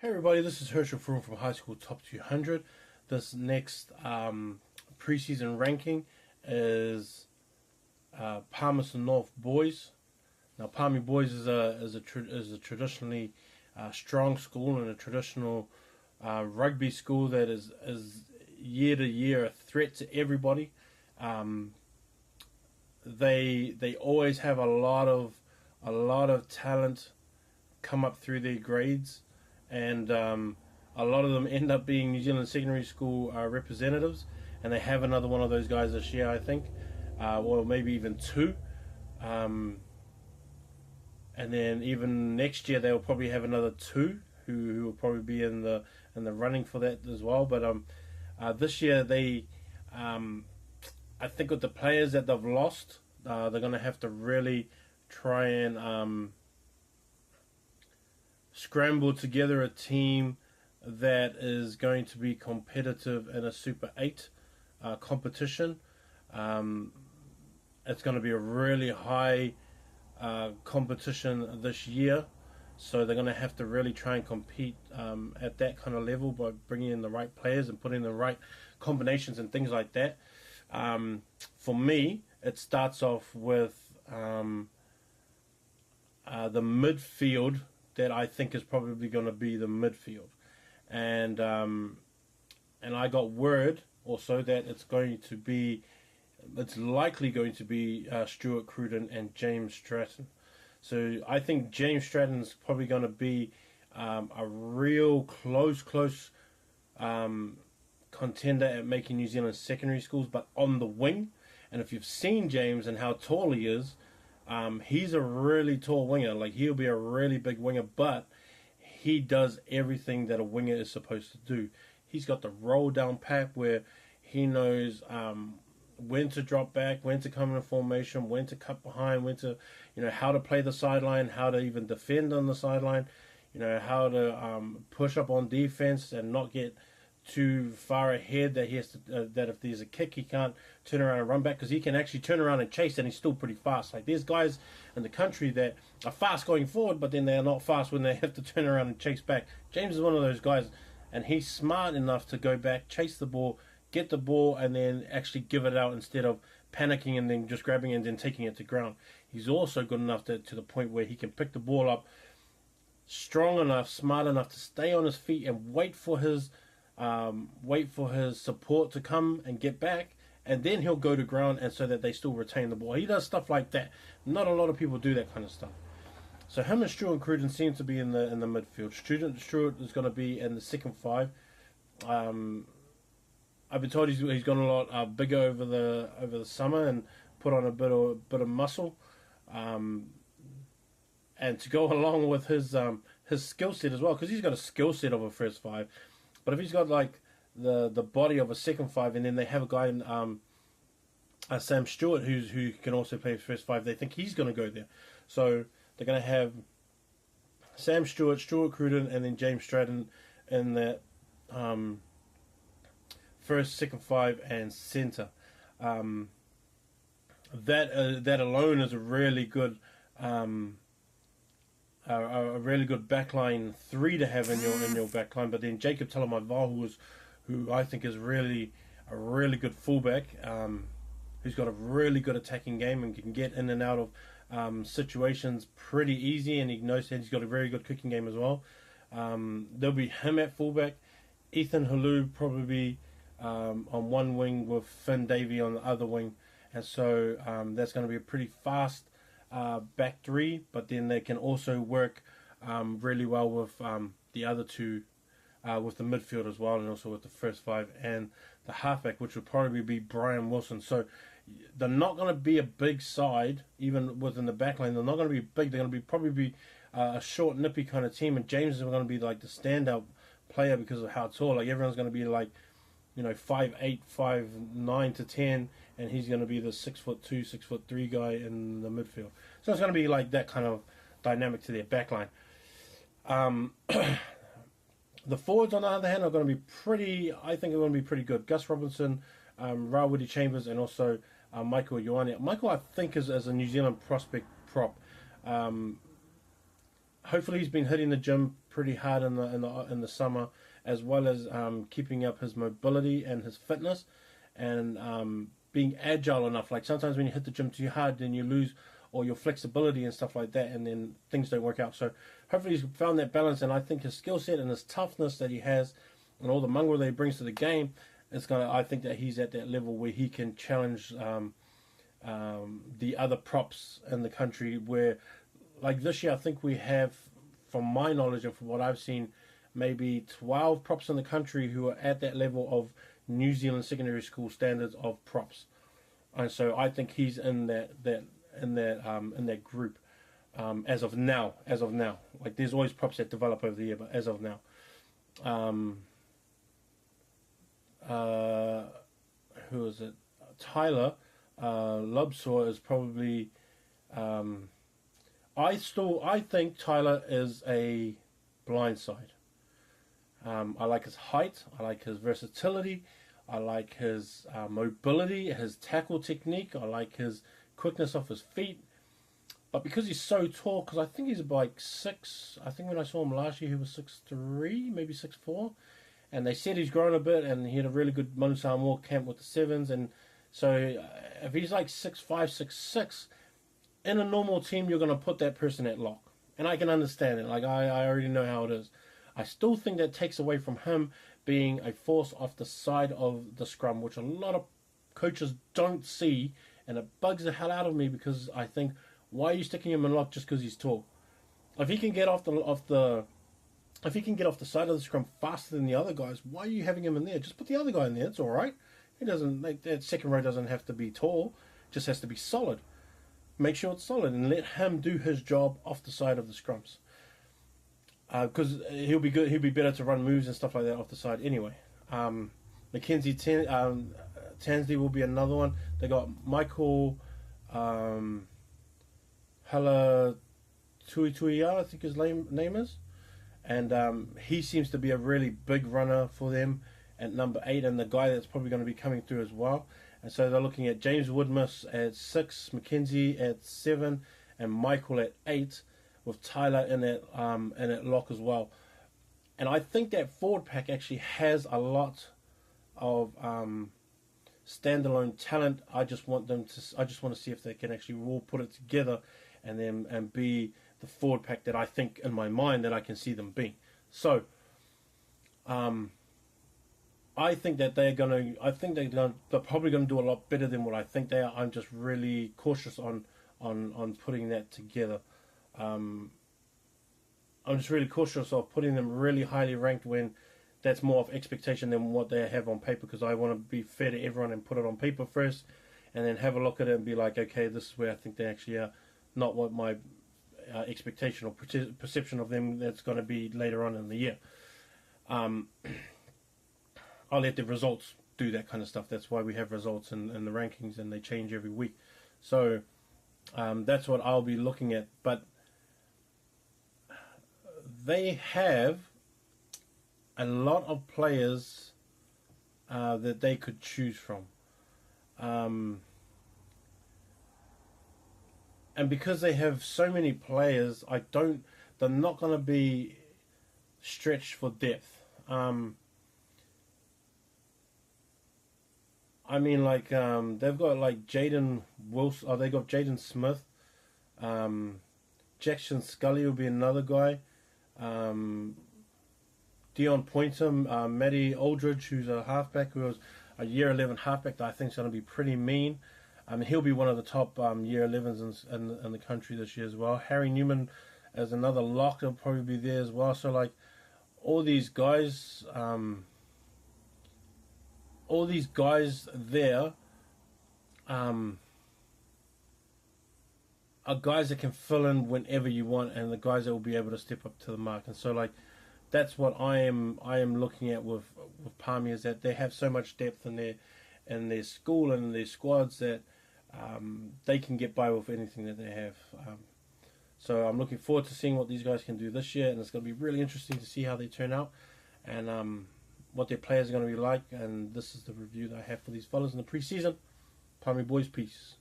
Hey everybody, this is Herschel Froome from High School Top 200. This next preseason ranking is Palmerston North boys. Now, Palmy boys is a traditionally strong school and a traditional rugby school that is year to year a threat to everybody. They always have a lot of talent come up through their grades, and a lot of them end up being New Zealand secondary school representatives, and they have another one of those guys this year, I think, or maybe even two, and then even next year they'll probably have another two who will probably be in the running for that as well. But this year they, I think with the players that they've lost, they're going to have to really try and scramble together a team that is going to be competitive in a Super 8 competition. It's going to be a really high competition this year, so they're going to have to really try and compete at that kind of level by bringing in the right players and putting the right combinations and things like that. For me, it starts off with the midfield that I think is probably going to be the midfield, and I got word also that it's likely going to be Stuart Cruden and James Stratton. So I think James Stratton is probably going to be a real close contender at making New Zealand secondary schools, but on the wing. And if you've seen James and how tall he is, he's a really tall winger. Like, he'll be a really big winger, but he does everything that a winger is supposed to do. He's got the roll down pat where he knows when to drop back, when to come in a formation, when to cut behind, when to, how to play the sideline, how to even defend on the sideline, how to push up on defense and not get too far ahead that he has to, that if there's a kick he can't turn around and run back, because he can actually turn around and chase and he's still pretty fast. Like, there's guys in the country that are fast going forward, but then they're not fast when they have to turn around and chase back. James is one of those guys, and he's smart enough to go back, chase the ball, get the ball, and then actually give it out instead of panicking and then just grabbing it and then taking it to ground. He's also good enough to the point where he can pick the ball up, strong enough, smart enough to stay on his feet and wait for his support to come and get back, and then he'll go to ground, and so that they still retain the ball. He does stuff like that. Not a lot of people do that kind of stuff. So him and Stuart Cruden seem to be in the midfield. Stuart is going to be in the second five. I've been told he's gone a lot bigger over the summer and put on a bit of muscle, and to go along with his skill set as well, because he's got a skill set of a first five. But if he's got like the body of a second five, and then they have a guy in Sam Stewart who can also play first five, they think he's going to go there. So they're going to have Sam Stewart, Stuart Cruden, and then James Stratton in that first, second five, and centre. That alone is a really good backline three to have in your backline. But then Jacob Talamavahu, who I think is really a really good fullback, who's got a really good attacking game and can get in and out of situations pretty easy, and he knows that he's got a very good kicking game as well. There'll be him at fullback, Ethan Halou probably on one wing with Finn Davey on the other wing, and so that's going to be a pretty fast back three, but then they can also work really well with the other two, with the midfield as well, and also with the first five and the halfback, which would probably be Brian Wilson. So they're not going to be a big side, even within the back line. They're not going to be big. They're going to probably be a short, nippy kind of team, and James is going to be like the standout player because of how tall. Like, everyone's going to be like, 5'8", 5'9" to 10, and he's going to be the 6'2", 6'3" guy in the midfield. So it's going to be like that kind of dynamic to their backline. The forwards, on the other hand, are going to be I think are going to be pretty good. Gus Robinson, Rawiri Chambers, and also Michael Ioane. Michael, I think, is a New Zealand prospect prop. Hopefully he's been hitting the gym pretty hard in the summer, as well as keeping up his mobility and his fitness, and being agile enough. Like sometimes when you hit the gym too hard, then you lose all your flexibility and stuff like that, and then things don't work out. So hopefully he's found that balance, and I think his skill set and his toughness that he has, and all the mongrel that he brings to the game, I think that he's at that level where he can challenge the other props in the country. Where, like this year, I think we have, from my knowledge and from what I've seen, maybe 12 props in the country who are at that level of New Zealand secondary school standards of props, and so I think he's in that group as of now. Like there's always props that develop over the year, but as of now, who is it? Tyler Lobsaw is probably. I think Tyler is a blindside. I like his height. I like his versatility. I like his mobility, his tackle technique. I like his quickness off his feet. But because he's so tall, because I think he's like 6. I think when I saw him last year, he was 6'3", maybe 6'4". And they said he's grown a bit, and he had a really good Manu Samoa camp with the Sevens. And so if he's like 6'5", 6'6", in a normal team, you're going to put that person at lock. And I can understand it. Like, I already know how it is. I still think that takes away from him being a force off the side of the scrum, which a lot of coaches don't see. And it bugs the hell out of me, because I think, why are you sticking him in lock just because he's tall? If he can get off the side of the scrum faster than the other guys, why are you having him in there? Just put the other guy in there. It's all right. He doesn't. That second row doesn't have to be tall. Just has to be solid. Make sure it's solid and let him do his job off the side of the scrums. Because he'll be good. He'll be better to run moves and stuff like that off the side anyway. Mackenzie Tansley will be another one. They got Michael Hala Tuituia, I think his name is. And he seems to be a really big runner for them at number 8, and the guy that's probably going to be coming through as well. And so they're looking at James Woodmus at 6, Mackenzie at 7, and Michael at 8, with Tyler in at lock as well. And I think that forward pack actually has a lot of standalone talent. I just want to see if they can actually all put it together and be the forward pack that I think in my mind that I can see them being. So, I think that they're probably going to do a lot better than what I think they are. I'm just really cautious on putting that together. I'm just really cautious of putting them really highly ranked when that's more of expectation than what they have on paper, because I want to be fair to everyone and put it on paper first, and then have a look at it and be like, okay, this is where I think they actually are, not what my expectation or perception of them that's going to be later on in the year. I'll let the results do that kind of stuff. That's why we have results in the rankings, and they change every week. So that's what I'll be looking at. But they have a lot of players that they could choose from. And because they have so many players, they're not going to be stretched for depth. I mean, like, they've got like Jaden Wilson, they got Jaden Smith, Jackson Scully will be another guy, Dion Poynter, Matty Aldridge, who's a halfback, who was a year 11 halfback that I think is going to be pretty mean. He'll be one of the top year 11s in the country this year as well. Harry Newman as another lock, he'll probably be there as well. So, like, all these guys there are guys that can fill in whenever you want, and the guys that will be able to step up to the mark. And so, like, that's what I am looking at with Palmy, is that they have so much depth in their school and in their squads that they can get by with anything that they have. So I'm looking forward to seeing what these guys can do this year, and it's going to be really interesting to see how they turn out, and what their players are going to be like. And this is the review that I have for these fellas in the preseason. Palmy boys, peace.